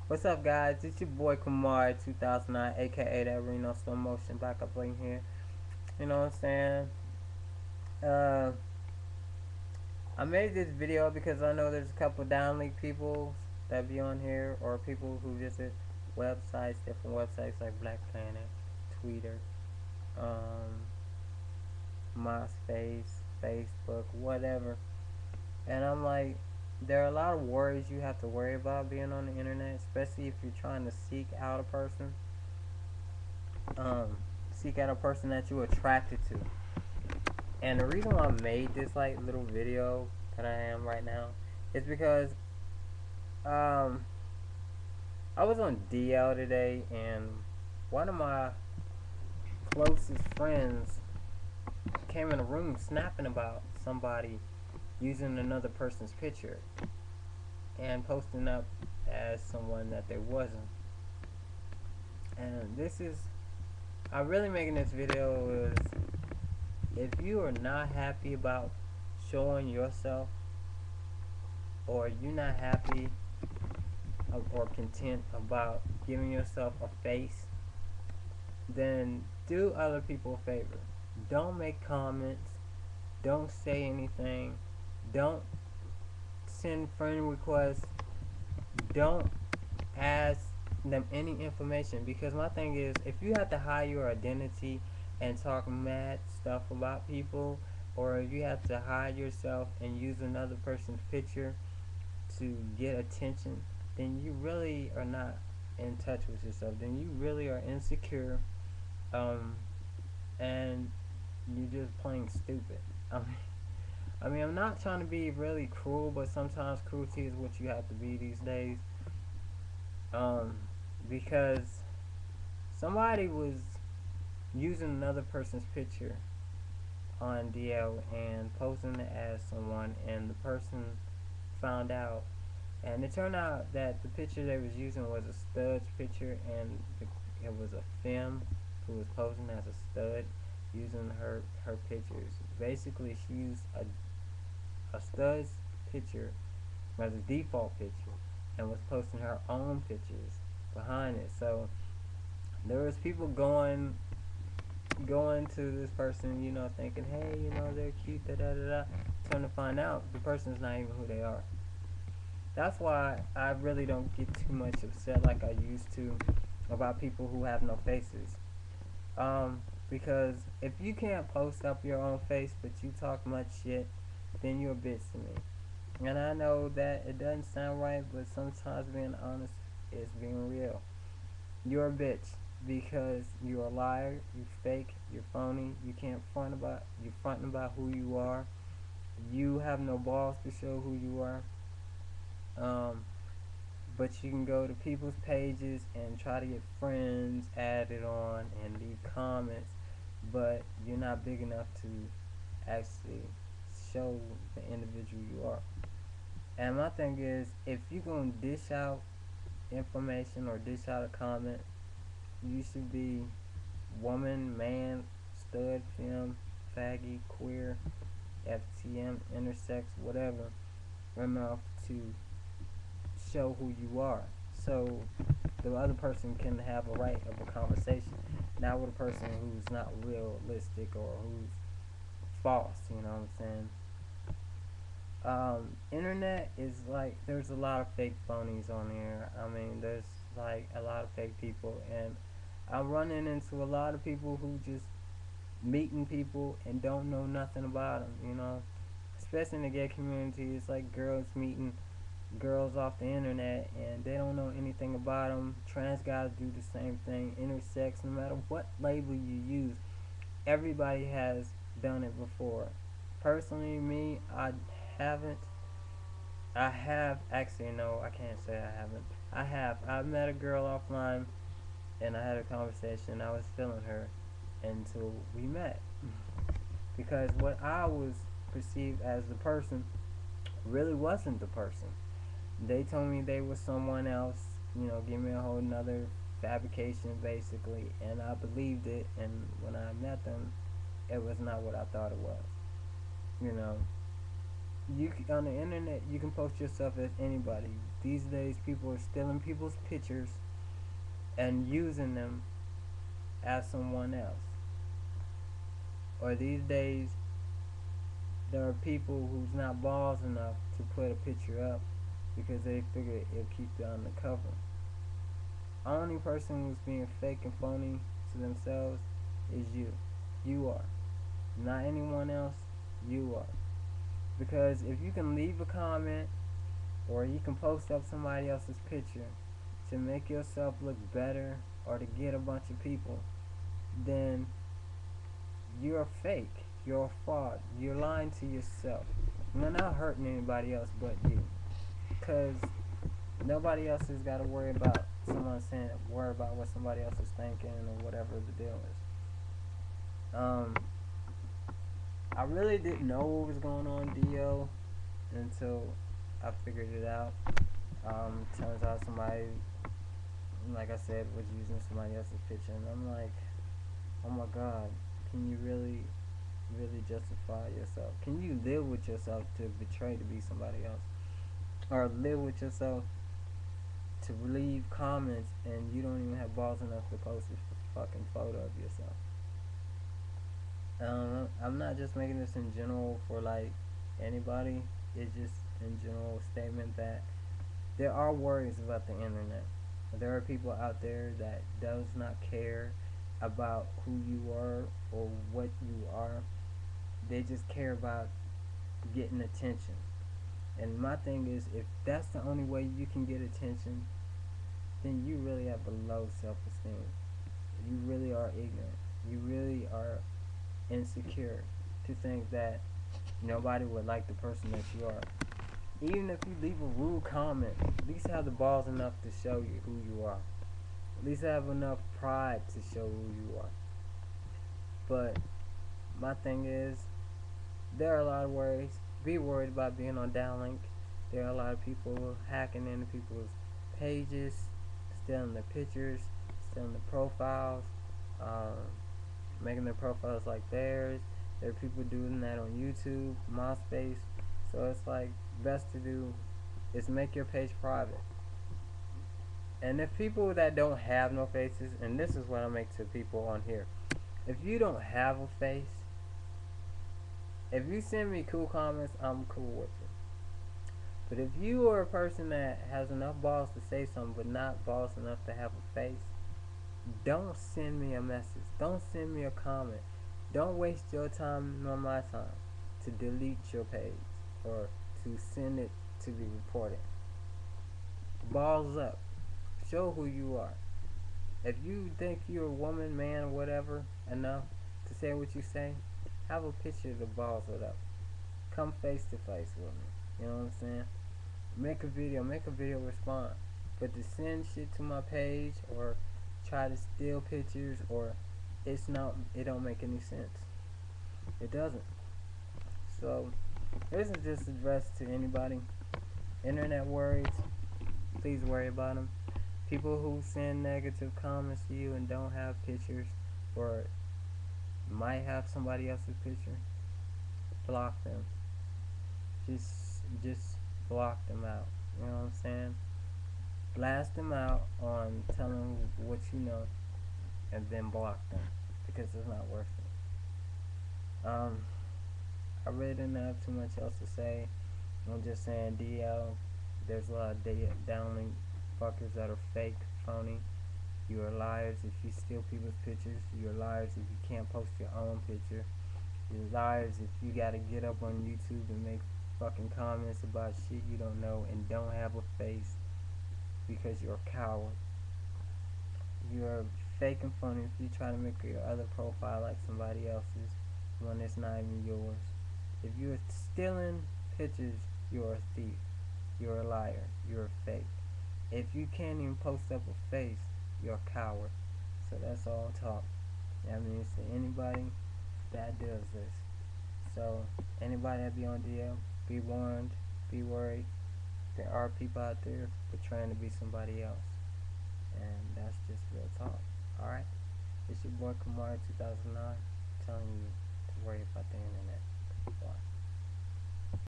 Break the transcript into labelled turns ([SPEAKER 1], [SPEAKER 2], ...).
[SPEAKER 1] What's up, guys? It's your boy Kamar 2009, aka that Reno Slow Motion, back up in here. You know what I'm saying? Uh, I made this video because I know there's a couple downlink people that be on here, or people who visit websites, different websites like Black Planet, Twitter, um, MySpace, Facebook, whatever. And I'm like, there are a lot of worries you have to worry about being on the internet, especially if you're trying to seek out a person. Um, Seek out a person that you're attracted to. And the reason why I made this like little video that I am right now is because um I was on DL today, and one of my closest friends came in a room snapping about somebody using another person's picture and posting up as someone that they wasn't. And this is, I'm really making this video is, if you are not happy about showing yourself, or you're not happy or content about giving yourself a face, then do other people a favor. Don't make comments. Don't say anything. Don't send friend requests. Don't ask them any information, because my thing is, if you have to hide your identity and talk mad stuff about people, or if you have to hide yourself and use another person's picture to get attention, then you really are not in touch with yourself. Then you really are insecure, um, and you're just plain stupid. I mean, I'm not trying to be really cruel, but sometimes cruelty is what you have to be these days. Um, because somebody was using another person's picture on DL and posting it as someone, and the person found out, and it turned out that the picture they was using was a stud's picture, and it was a femme who was posing as a stud using her pictures. Basically, she used a stud's picture as a default picture and was posting her own pictures behind it. So there was people going to this person, thinking, hey, they're cute, da da da da. Turn to find out, the person's not even who they are. That's why I really don't get too much upset like I used to about people who have no faces. Because if you can't post up your own face but you talk much shit, then you're a bitch to me. And I know that it doesn't sound right, but sometimes being honest is being real. You're a bitch because you're a liar, you fake, you're phony, you can't you're fronting about who you are. You have no balls to show who you are. Um, but you can go to people's pages and try to get friends added on and leave comments, but you're not big enough to actually show the individual you are. And my thing is, if you're gonna dish out information or dish out a comment, you should be woman, man, stud, femme, faggy, queer, FTM, intersex, whatever, enough to show who you are, so the other person can have a right of a conversation, not with a person who's not realistic or who's false. You know what I'm saying? Internet is like, there's a lot of fake phonies on here. I mean, there's like a lot of fake people, and I'm running into a lot of people who just meeting people and don't know nothing about them. Especially in the gay community, it's like girls meeting girls off the internet and they don't know anything about them. Trans guys do the same thing. Intersex, no matter what label you use, everybody has done it before. Personally, me, I haven't. I have actually, no, I can't say I haven't. I have. I met a girl offline and I had a conversation. I was feeling her until we met, because what I was perceived as the person really wasn't the person. They told me they were someone else, give me a whole nother fabrication basically, and I believed it, and when I met them, it was not what I thought it was. You know, on the internet, you can post yourself as anybody. These days, people are stealing people's pictures and using them as someone else. Or these days, there are people who's not balls enough to put a picture up because they figure it'll keep it on the cover. Only person who's being fake and phony to themselves is you. You are. Not anyone else, you are. Because if you can leave a comment or you can post up somebody else's picture to make yourself look better or to get a bunch of people, then you're fake. You're a fraud. You're lying to yourself. You're not hurting anybody else but you. Because nobody else has got to worry about someone saying, worry about what somebody else is thinking or whatever the deal is. I really didn't know what was going on, DO, until I figured it out. Turns out somebody, like I said, was using somebody else's picture, and I'm like, oh my God, can you really justify yourself? Can you live with yourself to betray to be somebody else? Or live with yourself to leave comments and you don't even have balls enough to post a fucking photo of yourself? I'm not just making this in general for like anybody. It's just in general statement that there are worries about the internet. There are people out there that does not care about who you are or what you are. They just care about getting attention. And my thing is, if that's the only way you can get attention, then you really have a low self-esteem. You really are ignorant. You really are insecure to think that nobody would like the person that you are. Even if you leave a rude comment, at least have the balls enough to show you who you are. At least have enough pride to show who you are. But my thing is, there are a lot of worries. Be worried about being on downlink. There are a lot of people hacking into people's pages, stealing their pictures, stealing their profiles, making their profiles like theirs. There are people doing that on YouTube, MySpace. So it's like, best to do is make your page private. And if people that don't have no faces, and this is what I make to people on here, if you don't have a face, if you send me cool comments, I'm cool with it. But if you are a person that has enough balls to say something but not balls enough to have a face, don't send me a message. Don't send me a comment. Don't waste your time nor my time to delete your page or to send it to be reported. Balls up. Show who you are. If you think you're a woman, man, whatever, enough to say what you say, have a picture of the balls up. Come face to face with me. You know what I'm saying? Make a video respond. But to send shit to my page or try to steal pictures, or it don't make any sense. It doesn't. So this is just addressed to anybody. Internet worries, please worry about them. People who send negative comments to you and don't have pictures or might have somebody else's picture, block them. Just block them out. You know what I'm saying? Blast them out on telling what you know, and then block them because it's not worth it. I really didn't have too much else to say. I'm just saying, DL, there's a lot of downlink fuckers that are fake, phony. You are liars if you steal people's pictures. You're liars if you can't post your own picture. You're liars if you gotta get up on YouTube and make fucking comments about shit you don't know and don't have a face because you're a coward. You're fake and phony if you try to make your other profile like somebody else's when it's not even yours. If you're stealing pictures, you're a thief. You're a liar. You're a fake. If you can't even post up a face, you're a coward. So that's all talk. That means to anybody that does this. So anybody that be on DL, be warned, be worried. There are people out there trying to be somebody else. And that's just real talk. Alright? It's your boy Kamar 2009 telling you to worry about the internet. Bye.